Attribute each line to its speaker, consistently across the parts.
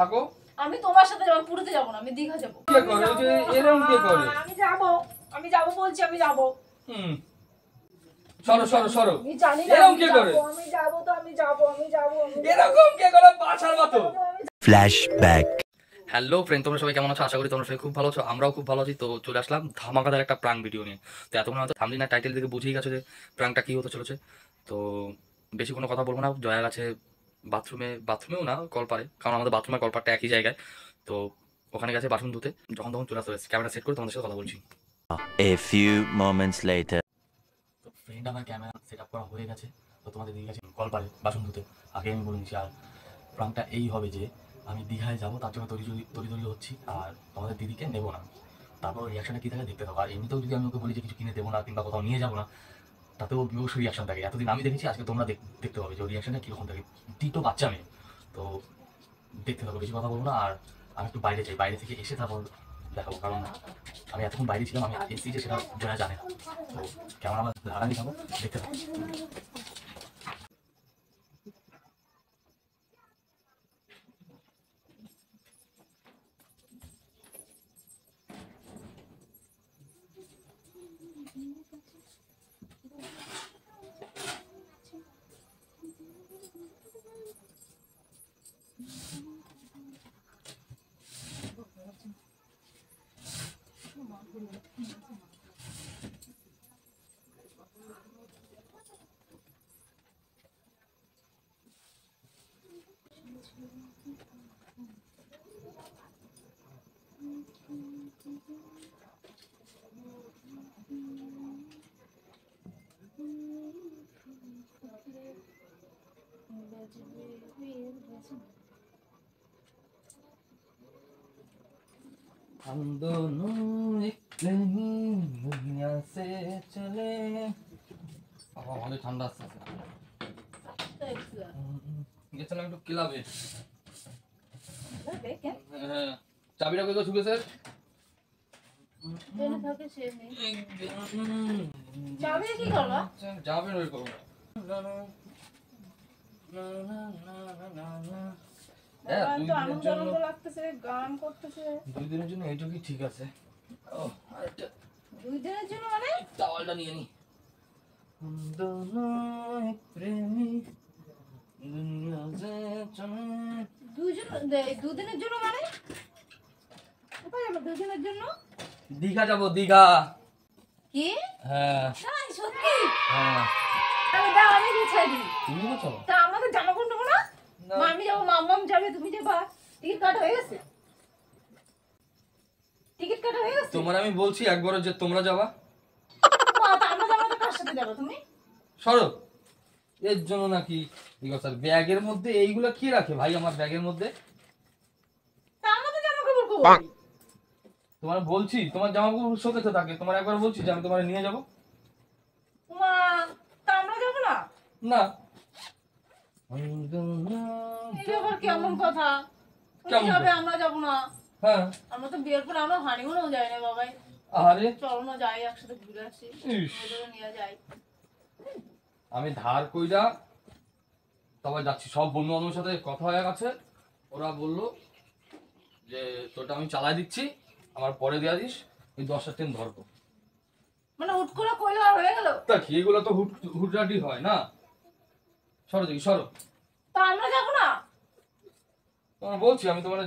Speaker 1: থাকো।
Speaker 2: আমি তোমার সাথে যাব, পুরীতে যাব না, আমি দীঘা যাব।
Speaker 1: কে করে ওই যে এরকম কে করে?
Speaker 2: আমি যাব বলছি, আমি যাব।
Speaker 1: সরো সরো সরো।
Speaker 2: আমি জানি না
Speaker 1: এরকম কে করে?
Speaker 2: আমি যাব তো আমি যাব।
Speaker 1: এরকম কে করে বাছার মতো?
Speaker 3: ফ্ল্যাশব্যাক।
Speaker 4: হ্যালো ফ্রেন্ড, তোমরা সবাই কেমন আছো? আশা করি তোমরা সবাই খুব ভালো আছো, আমরাও খুব ভালো আছি। তো চলে আসলাম ধামাকাদার একটা প্রাঙ্ক ভিডিও নিয়ে। তো এতক্ষণ হয়তো থামলি না টাইটেল থেকে বুঝেই গেছো যে প্রাঙ্কটা কী হতে চলেছে। তো বেশি কোনো কথা বলবো না। জয়া গেছে বাথরুমেও না, কলপারে, কারণ আমাদের বাথরুমের কলপারটা একই জায়গায়। তো ওখানে গেছে বাসন ধুতে, যখন তখন চলে আসতে হয়েছে। ক্যামেরা সেট করে তোমাদের সাথে কথা বলছি।
Speaker 3: A few moments later.
Speaker 4: তো ফ্রেন্ড আমার ক্যামেরা সেট আপ করা হয়ে গেছে। তো তোমাদের দিকে গেছে কলপারে বাসন ধুতে, আগে আমি বলে নিচ্ছি। আর প্রাঙ্কটা এই হবে যে আমি দীঘায় যাবো, তার জন্য তৈরি হচ্ছি, আর তোমাদের দিদিকে নেবো না। তারপর রিয়াকশনটা কী থাকে দেখতে থাকো। আর এমনিতেও যদি আমি ওকে বলি যে কিছু কিনে দেবো না কিংবা কোথাও নিয়ে যাবো না, তাতেও অবশ্যই রিয়াকশন থাকে। এতদিন আমি দেখেছি, আজকে তোমরা দেখতে হবে যে ওর রিয়াকশনটা কীরকম থাকে। টিটো বাচ্চা মেয়ে, তো দেখতে থাকো, বেশি কথা বলবো না। আর আমি একটু বাইরে যাই, বাইরে থেকে এসে তারপর দেখাবো, কারণ আমি এতক্ষণ বাইরে ছিলাম, আমি এসি যে সেটা জয়া জানে না। তো কেমন আমার লাগানি থাকো, দেখতে থাকো।
Speaker 1: हम दोनों एक नहीं दुनिया से चले। অনেক ঠান্ডা আসছে। গেছিলাম একটু ক্লাবে। হ্যাঁ, চাবিটা কোথায় ছুকে স্যার?
Speaker 2: চাবি কি করবা?
Speaker 1: যাবেন ওই করবো।
Speaker 2: গান করতেছে
Speaker 1: 2 দিনের জন্য এইটুকুই ঠিক আছে। ও আরেকটা
Speaker 2: 2 দিনের জন্য মানে
Speaker 1: টাওয়ালটা নিয়ে নি। दोनों एक प्रेमी दुनिया से चले।
Speaker 2: 2 দিনের জন্য মানে কোথায় যাবো 2 দিনের জন্য?
Speaker 1: দীঘা যাবো, দীঘা।
Speaker 2: কি?
Speaker 1: হ্যাঁ
Speaker 2: তাই সত্যি?
Speaker 1: হ্যাঁ।
Speaker 2: তাহলে দাও, আমি গুছাই দিই।
Speaker 1: তুমি তো চলো।
Speaker 2: তা আমাদের জামা কোন নেবো না? আমি যাবো, মাম্মাম যাবে, তুমি যাবা। টিকিট কাটা হয়ে গেছে? টিকিট কাটা হয়ে গেছে?
Speaker 1: তোমার আমি বলছি একবার যে তোমরা যাবা।
Speaker 2: তা আমরা যাবো তো, কার সাথে যাবে তুমি?
Speaker 1: সরো। এর জন্য নাকি স্যার ব্যাগের মধ্যে এইগুলা কি রাখে ভাই? আমার ব্যাগের মধ্যে
Speaker 2: তা আমাদের জামা কাপড় কই?
Speaker 1: তোমার বলছি, তোমার জামা কাপড় শোকেতে থাকে। তোমার একবার বলছি যে আমি তোমার নিয়ে যাবো।
Speaker 2: মা, তা আমরা যাবো না?
Speaker 1: না।
Speaker 2: এটা আবার কেমন কথা? তুমি
Speaker 1: কেমন
Speaker 2: যাবে,
Speaker 1: কথা?
Speaker 2: আমরা যাবো না?
Speaker 1: হ্যাঁ।
Speaker 2: আমরা তো বিয়ের পরে আমরা হানিমুনেও যাই না বাবাই।
Speaker 1: আরে
Speaker 2: চলো না যাই, একসাথে ঘুরে আসি,
Speaker 1: ইস।
Speaker 2: ওদেরও নিয়ে যাই।
Speaker 1: আমি ধার কইরা তবে যাচ্ছি। সব বন্ধু বান্ধবের সাথে কথা হয়ে গেছে। ওরা বললো যে তোটা আমি চালাই দিচ্ছি, আমার পরে দেওয়া দিস, ওই 10টা ট্রেন ধরবো।
Speaker 2: মানে হুট করে কইলো আর হয়ে গেল?
Speaker 1: তা কি এগুলো তো হুটরাটি হয় না। সরো দেখি, সরো।
Speaker 2: তা আমরা যাবো না?
Speaker 1: তোমার বলছি আমি তোমার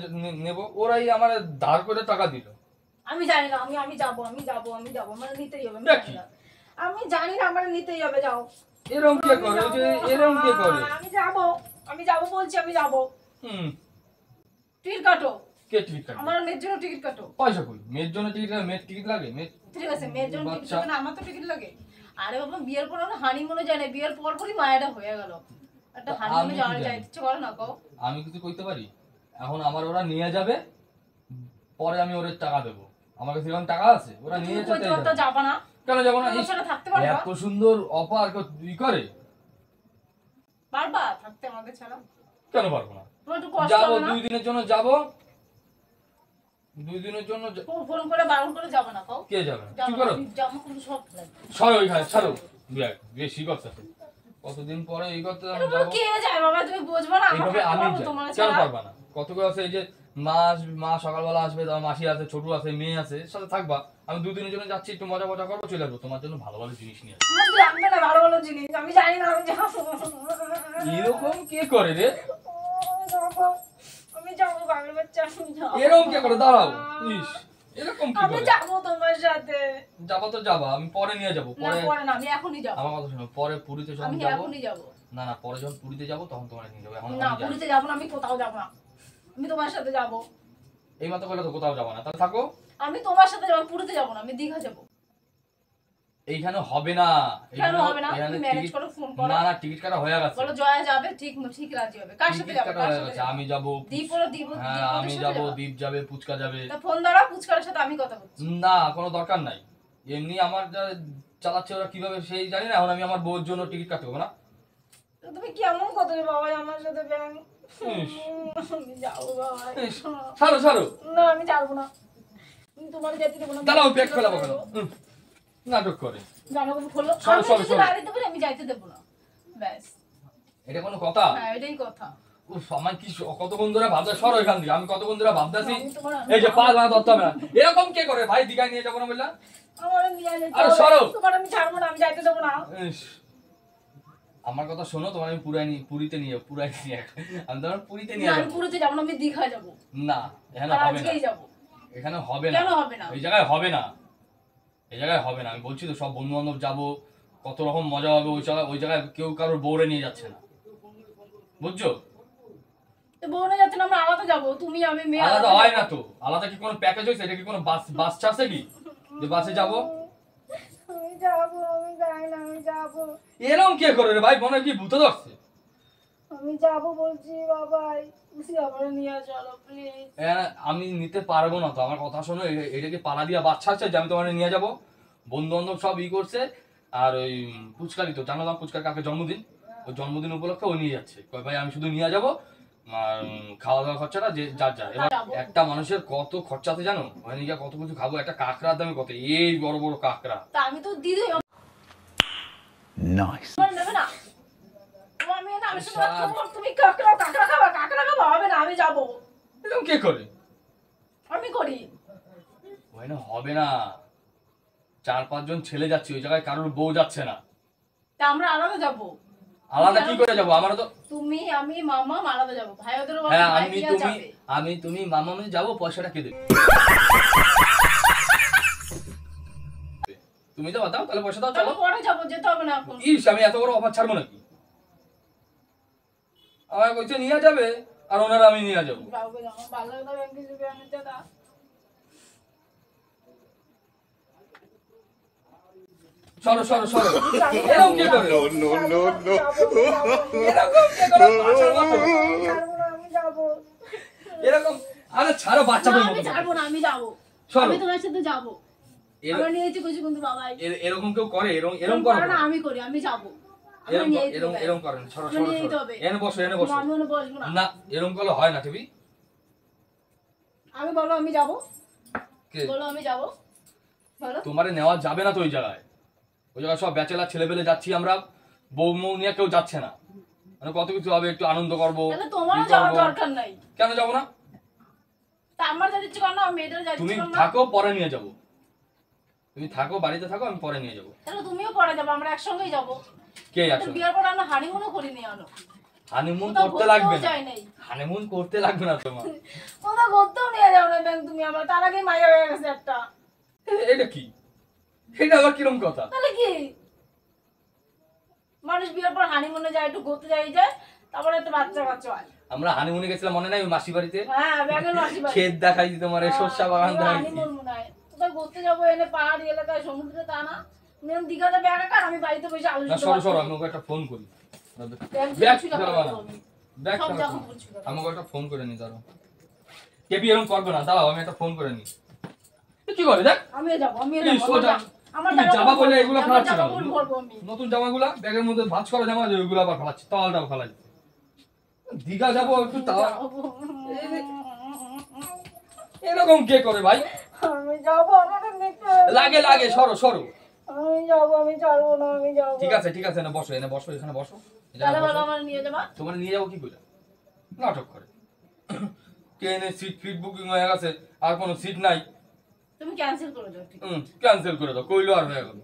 Speaker 1: নেবো। ওরাই আমার ধার করে টাকা দিল।
Speaker 2: আমি জানি না, আমি যাবো মানে নিতেই হবে।
Speaker 1: দেখি।
Speaker 2: আমি জানি না, আমার নিতেই হবে, যাও।
Speaker 1: এরকম কে করে? ওই যে এরকম কে করে?
Speaker 2: আমি যাবো বলছি, আমি যাবো। টিকিট কাটো।
Speaker 1: কে টিকিট কাটবে?
Speaker 2: আমার মেয়ের জন্য টিকিট কাটো।
Speaker 1: পয়সা কই? মেয়ের জন্য টিকিট লাগে? মেয়ের টিকিট লাগে?
Speaker 2: ঠিক আছে, মেয়ের জন্য টিকিট
Speaker 1: বাচ্চা।
Speaker 2: লাগে না, আমার তো টিকিট লাগে। আরে বাবা, বিয়ের পর আমরা হানিমুনে যাই না, বিয়ের পর পরই মায়াটা হয়ে গেল। একটা হানিমুনে যাওয়ার
Speaker 1: কি
Speaker 2: যাই
Speaker 1: জানি?
Speaker 2: ইচ্ছে করে না কও?
Speaker 1: আমি কিছু কইতে পারি? এখন আমার ওরা নিয়ে যাবে, পরে আমি ওদের টাকা দেবো। আমার কাছে এখন টাকা আছে, ওরা নিয়ে
Speaker 2: তুমি
Speaker 1: যেতে
Speaker 2: কইতে যাবা না?
Speaker 1: কেন যাবো না?
Speaker 2: আমার সাথে থাকতে পারবা?
Speaker 1: এত সুন্দর অফার ই করে,
Speaker 2: পারবা থাকতে আমাকে ছাড়া?
Speaker 1: কেন পারবো না?
Speaker 2: তোমার একটু কষ্ট
Speaker 1: যাবো,
Speaker 2: হবে না?
Speaker 1: 2 দিনের জন্য যাবো। 2 দিনের জন্য
Speaker 2: ফোন করে বারণ করে যাবে না কও?
Speaker 1: কে যাবে?
Speaker 2: যাবো
Speaker 1: কি
Speaker 2: না,
Speaker 1: করো?
Speaker 2: আমি জামা কাপড় সব লাগবে।
Speaker 1: সরো ওইখানে, সরো। বেশি কথা। কতদিন পরে এই করতে আমি
Speaker 2: এরকম
Speaker 1: যাবো
Speaker 2: কে যায় বাবা, তুমি বুঝবো না? আমার
Speaker 1: এইভাবে আমি যাই
Speaker 2: তোমার
Speaker 1: কেন
Speaker 2: ছাড়া
Speaker 1: পারবা না? কত করে আছে এই যে মা সকালবেলা আসবে, তার মাসি আছে, ছোট আছে, মেয়ে আছে, এর সাথে থাকবা। আমি 2 দিনের জন্য যাচ্ছি, একটু মজা মজা করবো, চলে আসবো। তোমার জন্য ভালো ভালো জিনিস নিয়ে আসবো।
Speaker 2: আমার লাগবে না ভালো ভালো জিনিস, আমি জানি না আমি যাবো।
Speaker 1: এরকম কে করে রে?
Speaker 2: আমি যাবো বাবার বাচ্চা, আমি যাবো।
Speaker 1: এরকম কে করে? দাঁড়াও, ইস, এরকম কি
Speaker 2: আমি
Speaker 1: করে?
Speaker 2: যাবো তোমার সাথে।
Speaker 1: যাবা তো যাবা, আমি পরে নিয়ে যাবো।
Speaker 2: না
Speaker 1: পরে
Speaker 2: পরে না, আমি এখনই যাবো।
Speaker 1: আমার কথা শোনো, পরে পুরীতে যখন
Speaker 2: আমি
Speaker 1: যাবো,
Speaker 2: এখনই যাবো।
Speaker 1: না না, পরে যখন পুরীতে যাবো তখন তোমার নিয়ে যাবো। এখন
Speaker 2: না
Speaker 1: আমি যাই।
Speaker 2: পুরীতে যাবো না, আমি কোথাও যাবো না, আমি তোমার সাথে যাবো।
Speaker 1: এই মাত্র বলে তো কোথাও যাবো না, তাহলে থাকো।
Speaker 2: আমি তোমার সাথে যাবো, পুরীতে যাবো না, আমি দীঘা যাবো।
Speaker 1: এইখানে হবে না।
Speaker 2: কেন হবে না?
Speaker 1: এখানে
Speaker 2: তুমি ম্যানেজ
Speaker 1: টিকিট-
Speaker 2: করো, ফোন করো।
Speaker 1: না না, টিকিট কাটা হয়ে গেছে।
Speaker 2: বলো জয়া যাবে, ঠিক ঠিক রাজি হবে। কার সাথে
Speaker 1: টিকিট
Speaker 2: যাবে?
Speaker 1: কাটা
Speaker 2: কার
Speaker 1: হয়ে
Speaker 2: সাথে
Speaker 1: গেছে।
Speaker 2: যাবে?
Speaker 1: আমি যাবো,
Speaker 2: দীপ
Speaker 1: হ্যাঁ আমি যাবো, দীপ যাবে, পুচকা যাবে।
Speaker 2: তা ফোন ধরো, পুচকার সাথে আমি কথা বলছি।
Speaker 1: না, কোনো দরকার নাই। এমনি আমার যা চালাচ্ছে ওরা কিভাবে সেই জানি না। এখন আমি আমার বউর জন্য টিকিট কাটতে হবে না।
Speaker 2: তো তুমি কেমন কথা বাবা আমার সাথে ব্যাং?
Speaker 1: ইস,
Speaker 2: আমি যাবো বাবা।
Speaker 1: ইস, ছাড়ো ছাড়ো।
Speaker 2: না আমি যাবো না, আমি তোমার যেতে দেবো না।
Speaker 1: দাঁড়াও, ব্যাগ ফেলাবো কেন? নাটক করে।
Speaker 2: জামা কাপড় খোলো।
Speaker 1: সরো,
Speaker 2: আমি
Speaker 1: সরো,
Speaker 2: যদি
Speaker 1: সরো।
Speaker 2: বাড়িতে বলি আমি যাইতে দেবো না, ব্যাস।
Speaker 1: এটা কোনো কথা?
Speaker 2: হ্যাঁ এটাই কথা।
Speaker 1: উফ, আমার কি কতক্ষণ ধরে ভাবতে, সরো এখান থেকে। আমি কতক্ষণ ধরে ভাবতেছি
Speaker 2: আমি তোমার-
Speaker 1: এই যে 5 ধরতে হবে না। এরকম কে করে ভাই? দীঘায় নিয়ে যাবো না বললাম?
Speaker 2: আমার নিয়ে যেতে
Speaker 1: আরে
Speaker 2: হবে।
Speaker 1: সরো।
Speaker 2: তোমার আমি ছাড়বো না, আমি যাইতে দেবো না।
Speaker 1: ইস, আমার কথা শোনো, তোমার আমি পুরীতে নিয়ে যাবো। আমি তোমার পুরীতে নিয়ে
Speaker 2: না, আমি
Speaker 1: যাবো।
Speaker 2: পুরীতে যাবো না, আমি দীঘা যাবো।
Speaker 1: না, এখানে
Speaker 2: আর
Speaker 1: হবে না।
Speaker 2: আজকেই যাবো।
Speaker 1: এখানে হবে না।
Speaker 2: কেন হবে না?
Speaker 1: এই জায়গায় হবে না। এই জায়গায় হবে না। আমি বলছি তো, সব বন্ধু বান্ধব যাবো, কত রকম মজা হবে। ওই জায়গায় কেউ কারোর বউরে নিয়ে যাচ্ছে না, বুঝছো?
Speaker 2: তো বোনে যাচ্ছে না, আমরা আলাদা যাবো, তুমি আমি মেয়ে
Speaker 1: আলাদা
Speaker 2: আলাদা
Speaker 1: হয় না
Speaker 2: যাবো।
Speaker 1: তো। আলাদা কি কোনো প্যাকেজ হয়েছে? এটা কি কোনো বাস আছে কি যে বাসে যাবো?
Speaker 2: আমি যাবো, আমি যাই না, আমি যাবো,
Speaker 1: এরকম কে করে রে ভাই? মনে হয় কি ভূত ধরছে?
Speaker 2: আমি যাবো বলছি বাবাই, তুমি আমার নিয়ে চলো প্লিজ।
Speaker 1: আমি নিতে পারবো না তো। আমার কথা শোনো, এটা কি পাড়া দিয়া বাচ্চা আছে যে আমি তোমার নিয়ে যাবো? বন্ধু বান্ধব সব করছে। আর ওই পুচকারি তো জানো না, পুচকার কাকে জন্মদিন, ওই জন্মদিন উপলক্ষে ও নিয়ে যাচ্ছে। কয় ভাই আমি শুধু নিয়ে যাবো, আর খাওয়া দাওয়া খরচাটা যে যার যা। এবার একটা মানুষের কত খরচা আছে জানো? ওখানে গিয়ে কত কিছু খাবো। একটা কাঁকড়ার দামে কত, এই বড় বড় কাঁকড়া।
Speaker 2: তা আমি তো দিদি
Speaker 3: Nice.
Speaker 2: আমার নেবে না। ও আমি না, আমি শুধু ভাত খাবো, তুমি কাঁকড়া খাবা, কাঁকড়া খাবা, হবে না, আমি যাবো,
Speaker 1: এরকম কে করে?
Speaker 2: আমি করি।
Speaker 1: ওখানে হবে না। 4-5 জন ছেলে যাচ্ছে, ওই জায়গায় কারোর বউ যাচ্ছে না।
Speaker 2: তা আমরা আলাদা যাবো,
Speaker 1: আলাদা কি করে যাবো? আমারও তো
Speaker 2: তুমি আমি মামা আলাদা যাবো, ভাই ওদেরও
Speaker 1: হ্যাঁ,
Speaker 2: ভাই বিয়া যাবে।
Speaker 1: তুমি মামা যাবো, পয়সাটা কে দেবে? তুমি তো দাও, তাহলে পয়সা দাও, চলো।
Speaker 2: চলো পরে যাবো, যেতে হবে না এখন।
Speaker 1: ইস, আমি এত বড় অফার ছাড়বো নাকি? আমার কইছে নিয়ে যাবে, আর ওনারা আমি নিয়ে যাবো।
Speaker 2: কাউকে জানো ভালো লাগবে, ব্যাংকে যাবে, আমি দাদা
Speaker 1: সরো সরো সরো। এরকম কে করে? এরকম কে করে? বাচ্চার মতো।
Speaker 2: আমি যাবো,
Speaker 1: এরকম, আরে ছাড়ো, বাচ্চাদের
Speaker 2: আমি
Speaker 1: মতো।
Speaker 2: যাবো না, আমি যাবো,
Speaker 1: সরো।
Speaker 2: আমি তোমার সাথে যাবো।
Speaker 1: এর-
Speaker 2: আমরা নিয়েছি কিছু কিন্তু বাবাই
Speaker 1: এরকম কেউ করে? এরকম
Speaker 2: এরকম
Speaker 1: করো
Speaker 2: করে
Speaker 1: না।
Speaker 2: না, আমি করি, আমি যাবো, আমরা
Speaker 1: এরকম
Speaker 2: নিয়েই
Speaker 1: এরকম
Speaker 2: দেবো।
Speaker 1: এরকম করেন। সরো
Speaker 2: আমরা
Speaker 1: সরো
Speaker 2: নিয়েই
Speaker 1: সরো।
Speaker 2: দেবে।
Speaker 1: এনে বসো, এনে বসো।
Speaker 2: আমি মনে বসবো না।
Speaker 1: না, এরকম করলে হয় না টিভি।
Speaker 2: আমি বলো আমি যাবো,
Speaker 1: কে?
Speaker 2: বলো আমি যাবো, বলো।
Speaker 1: তোমারে নেওয়া যাবে না তো ওই জায়গায়। ওই জায়গায় সব ব্যাচেলার ছেলেবেলে যাচ্ছি আমরা, বউ মৌ নিয়ে কেউ যাচ্ছে না। মানে কত কিছু হবে, একটু আনন্দ করবো।
Speaker 2: তাহলে তোমারও
Speaker 1: ই
Speaker 2: যাওয়ার
Speaker 1: করবো।
Speaker 2: দরকার নাই।
Speaker 1: কেন যাবো না?
Speaker 2: তা আমার যা ইচ্ছে কর না, আমার মেয়েটার যা
Speaker 1: তুমি
Speaker 2: ইচ্ছে কর না।
Speaker 1: থাকো, পরে নিয়ে যাবো। তুমি থাকো, বাড়িতে থাকো, আমি পরে নিয়ে যাবো।
Speaker 2: তাহলে তুমিও পরে যাবো, আমরা একসঙ্গেই যাবো।
Speaker 1: কে
Speaker 2: তো
Speaker 1: আছো?
Speaker 2: বিয়ের পর আমরা হানিমুনও করিনি আনো,
Speaker 1: হানিমুন
Speaker 2: কোথাও
Speaker 1: করতে লাগবে
Speaker 2: ঘুরতেও
Speaker 1: না।
Speaker 2: যাই নাই।
Speaker 1: হানিমুন করতে লাগবে না তোমার।
Speaker 2: কোথাও ঘুরতেও নিয়ে যাও না ব্যাংক তুমি, আমরা তার আগেই মাইয়া হয়ে গেছে একটা।
Speaker 1: এটা কি? এটা আবার কিরম কথা?
Speaker 2: তাহলে কি, মানুষ বিয়ের পর হানিমুনে যায়, একটু ঘুরতে যায়, তারপরে একটা বাচ্চা কাচ্চা হয়।
Speaker 1: আমরা হানিমুনে গেছিলাম, মনে নাই? ওই মাসি বাড়িতে
Speaker 2: হ্যাঁ ব্যাগের মাসি বাড়ি।
Speaker 1: ক্ষেত দেখাই দিত, তোমার সর্ষা বাগান দেখাই দিত।
Speaker 2: হানিমুন মনে হয় কোথাও ঘুরতে যাবো, এনে পাহাড়ি এলাকায় সমুদ্রে, তা না। মেন দীঘাতে ব্যাগ একা, আমি বাড়িতে বসে আলু
Speaker 1: না,
Speaker 2: সিদ্ধ
Speaker 1: সরো সরো,
Speaker 2: ভাত
Speaker 1: আমি ওকে একটা ফোন করি।
Speaker 2: ব্যাগ
Speaker 1: ব্যাগ
Speaker 2: ছিল
Speaker 1: ফেলো
Speaker 2: খাবো
Speaker 1: না।
Speaker 2: আমি।
Speaker 1: ব্যাগ
Speaker 2: সব
Speaker 1: ফেলো
Speaker 2: যখন
Speaker 1: না।
Speaker 2: বলছিল।
Speaker 1: আমাকে একটা ফোন করে নি, দাঁড়াও। কেবি এরকম করবে না, দাঁড়াও, আমি একটা ফোন করে নি। কি করে দেখ?
Speaker 2: আমিও যাবো, আমিও
Speaker 1: এই
Speaker 2: যাবো,
Speaker 1: সোজা।
Speaker 2: আমার
Speaker 1: তুমি জামা পরলে এগুলো
Speaker 2: আমার
Speaker 1: ফেলাচ্ছ
Speaker 2: জামা
Speaker 1: কেন?
Speaker 2: পরে ঘুরবো আমি।
Speaker 1: নতুন জামাগুলা ব্যাগের মধ্যে ভাঁজ করা জামা, ওইগুলো আবার ফেলাচ্ছি, তাওয়ালটাও ফেলাই। দীঘা যাবো, একটু তাওয়াল। এরকম কে করে ভাই?
Speaker 2: আমি যাবো, আমাকে নিতে
Speaker 1: লাগে লাগে, সরো সরো।
Speaker 2: আমি যাবো, আমি ছাড়বো না, আমি যাবো।
Speaker 1: ঠিক আছে এনে বসো এখানে বসো
Speaker 2: তাহলে বলো আমার নিয়ে যাবা।
Speaker 1: তোমার নিয়ে যাবো কি করে? নাটক করে ট্রেনে সিট ফিট বুকিং হয়ে গেছে, আর কোনো সিট নাই।
Speaker 2: তুমি ক্যান্সেল করে দাও। ঠিক
Speaker 1: ক্যান্সেল করে দাও, কইলো আর হয়ে গেল।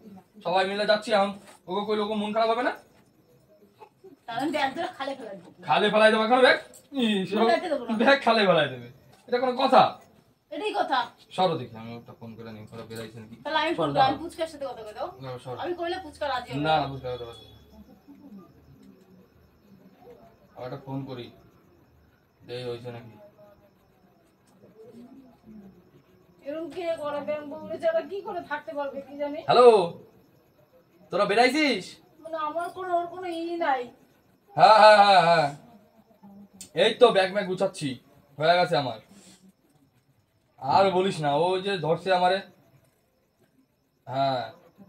Speaker 1: সবাই মিলে যাচ্ছি এখন, ওকে কইলো ওকে মন খারাপ হবে না?
Speaker 2: তাহলে আমি ব্যাগ ধরে খালে ফেলে দেবো।
Speaker 1: খালে ফেলাই দেবো এখন ব্যাগ?
Speaker 2: ফেলাইতে দেবো না।
Speaker 1: ব্যাগ খালে ফেলাই দেবে, এটা কোনো কথা?
Speaker 2: এটাই কথা।
Speaker 1: সরো দেখি, আমি ওটা ফোন করে নিই, ওরা বেরাইছে নাকি।
Speaker 2: তাহলে আমি ফোন আমি পুচকার সাথে কথা কই দাও।
Speaker 1: সরো।
Speaker 2: আমি কইলে পুচকা রাজি হবে
Speaker 1: না বুঝতে পারছি, আমার একটা ফোন করি, দেই হয়েছে নাকি।
Speaker 2: এরকম কে করে ব্যাংক বলে যারা কি করে থাকতে পারবে কি জানি।
Speaker 1: হ্যালো, তোরা বেরাইছিস?
Speaker 2: মানে আমার কোনো ওর কোনো নাই।
Speaker 1: হ্যাঁ, এই তো ব্যাগ গুছাচ্ছি, হয়ে গেছে আমার। আর বলিস না, ও যে ধরছে আমারে। হ্যাঁ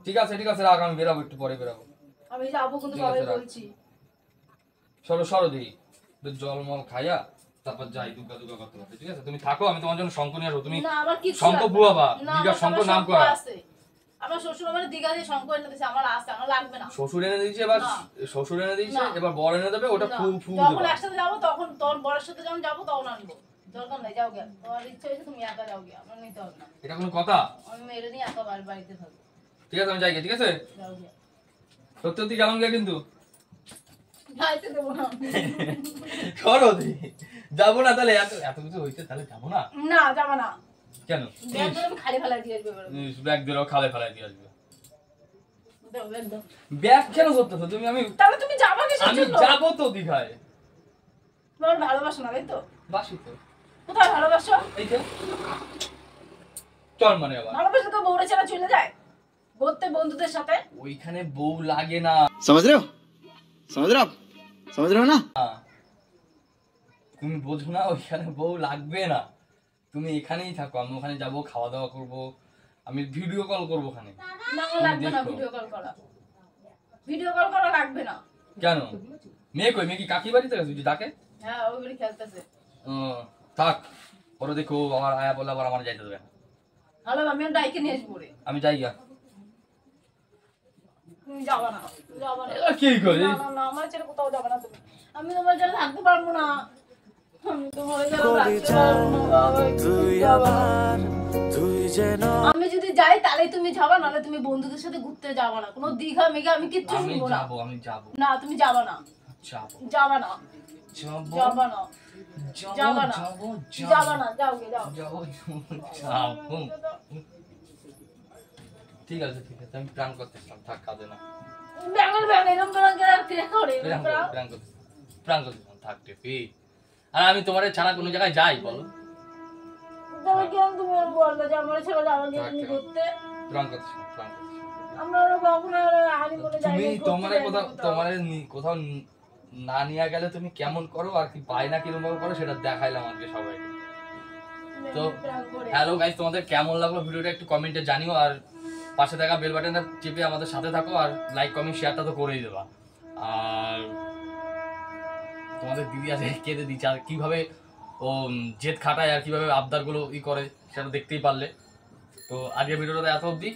Speaker 1: ঠিক আছে রাখ, আমি বেরাবো, একটু পরে বেরাবো।
Speaker 2: আমি যাবো কিন্তু
Speaker 1: ঠিক আছে,
Speaker 2: বাবাই
Speaker 1: রাখ।
Speaker 2: বলছি।
Speaker 1: সরো দিই, জল মল খাইয়া তারপর যাই, দুর্গা করতে পারতে। ঠিক আছে, তুমি থাকো, আমি তোমার জন্য শঙ্খ নিয়ে আসবো। তুমি
Speaker 2: না আমার কিছু
Speaker 1: শঙ্খ
Speaker 2: লাগবে
Speaker 1: বুয়াবা,
Speaker 2: না।
Speaker 1: দীঘা
Speaker 2: আমার
Speaker 1: শঙ্খ
Speaker 2: সবার
Speaker 1: নাম
Speaker 2: শঙ্খ
Speaker 1: করা।
Speaker 2: আছে। আমার শ্বশুর আমার দীঘা দিয়ে শঙ্খ এনে দিয়েছে, আমার আছে, আমার লাগবে না।
Speaker 1: শ্বশুর এনে দিয়েছে, এবার
Speaker 2: না।
Speaker 1: শ্বশুর এনে দিয়েছে,
Speaker 2: না।
Speaker 1: এবার বর এনে দেবে, ওটা
Speaker 2: না,
Speaker 1: ফু
Speaker 2: যখন
Speaker 1: দেবে।
Speaker 2: একসাথে যাবো তখন তোর বরের সাথে যখন যাবো তখন আনবো। দরকার নাই, যাও গে। তোমার ইচ্ছা হয়েছে তুমি একা যাও গে, আমার নিতে হবে না।
Speaker 1: এটা কোনো কথা?
Speaker 2: আমি মেরে নিয়ে একা বাড়িতে থাকবো।
Speaker 1: ঠিক আছে, আমি যাই গে, ঠিক আছে?
Speaker 2: যাও গে।
Speaker 1: সত্যি গেলাম গে কিন্তু।
Speaker 2: যাইতে দেবো না।
Speaker 1: করো দি, যাবো না তাহলে? এত কিছু হয়েছে, তাহলে যাবো না
Speaker 2: না যাবো না।
Speaker 1: কেন?
Speaker 2: ব্যাগ ধরে আমি খালি ফেলাই দিয়ে আসবো এবার।
Speaker 1: ব্যাগ দিলেও খালে ফেলাই দিয়ে আসবে।
Speaker 2: দাও, ব্যাগ দাও।
Speaker 1: ব্যাগ কেন করতেছো তুমি?
Speaker 2: তাহলে তুমি যাবা কিসের
Speaker 1: আমি
Speaker 2: জন্য?
Speaker 1: যাবো তো দীঘায়।
Speaker 2: তোমার ভালোবাসো না তাই তো?
Speaker 1: বাসি তো,
Speaker 2: কোথায় ভালোবাসো?
Speaker 1: এই যে চল মানে আবার
Speaker 2: ভালোবাসো তো বউরে ছাড়া চলে যায় ঘুরতে বন্ধুদের সাথে।
Speaker 1: ওইখানে বউ লাগে না।
Speaker 5: समझ रहे हो आप समझ रहे हो ना?
Speaker 1: তুমি বোঝো না, ওইখানে বউ লাগবে না। তুমি এখানেই থাকো, আমি ওখানে যাবো, খাওয়া দাওয়া করবো, আমি ভিডিও কল করবো ওখানে।
Speaker 2: না লাগবে না
Speaker 1: দেখো।
Speaker 2: ভিডিও কল করা। ভিডিও কল করা লাগবে না।
Speaker 1: কেন? মেয়ে কই? মেয়ে কি কাকি বাড়িতে গেছে যদি ডাকে?
Speaker 2: হ্যাঁ ওই বাড়ি খেলতেছে।
Speaker 1: থাক, ওরা দেখো আবার আয়া বলে আবার আমার যাইতে দেবে না।
Speaker 2: হ্যালো আমি ডাইকে নিয়ে আসবো রে।
Speaker 1: আমি যাই গা।
Speaker 2: তুমি যাবা না, যাবা না।
Speaker 1: এরা কি করে?
Speaker 2: না আমার ছেড়ে কোথাও যাবে না তুমি। আমি তোমার ছাড়া থাকতে পারবো না। আমি তোমার ছাড়া থাকতে পারবো না বাবা, তুমি যাবা না। আমি যদি যাই তাহলে তুমি যাবা, নাহলে তুমি বন্ধুদের সাথে ঘুরতে যাবা না। কোনো দীঘা মেঘা আমি কিচ্ছু
Speaker 1: আমি
Speaker 2: শুনবো না।
Speaker 1: আমি যাবো
Speaker 2: না তুমি যাবা না,
Speaker 1: যাবো
Speaker 2: যাবা না, যাবা না, যাবা না, যাবা না, যাও গে যাও।
Speaker 1: যাবো। ঠিক আছে আমি প্ল্যান করতেছিলাম, থাক কাজে না।
Speaker 2: ব্যাঙের ব্যাঙ এরকম ব্যাঙ কে করে?
Speaker 1: প্ল্যান করতেছিলাম, থাক টেপি। আর আমি তোমার ছাড়া কোনো জায়গায় যাই বলো?
Speaker 2: তবে কেন তুমি বললে যে আমার ছেড়ে যাবা গে তুমি ঘুরতে?
Speaker 1: প্ল্যান করতেছিলাম।
Speaker 2: আমরা কখনো হানিমুনে যাই
Speaker 1: তুমি তোমার কোথাও না নিয়ে গেলে তুমি কেমন করো আর কি বায়না কিরকম ভাবে করো সেটা দেখাইলাম আজকে সবাইকে। তো হ্যালো গাইস, তোমাদের কেমন লাগলো ভিডিওটা একটু কমেন্টে জানিও, আর পাশে থাকা বেল বাটনটা চেপে আমাদের সাথে থাকো, আর লাইক কমেন্ট শেয়ারটা তো করেই দেবা। আর তোমাদের দিদি আছে কেঁদে দিচ্ছে, আর কিভাবে ও জেদ খাটায় আর কিভাবে আবদারগুলো করে সেটা দেখতেই পারলে। তো আজকের ভিডিওটা এত অবধি।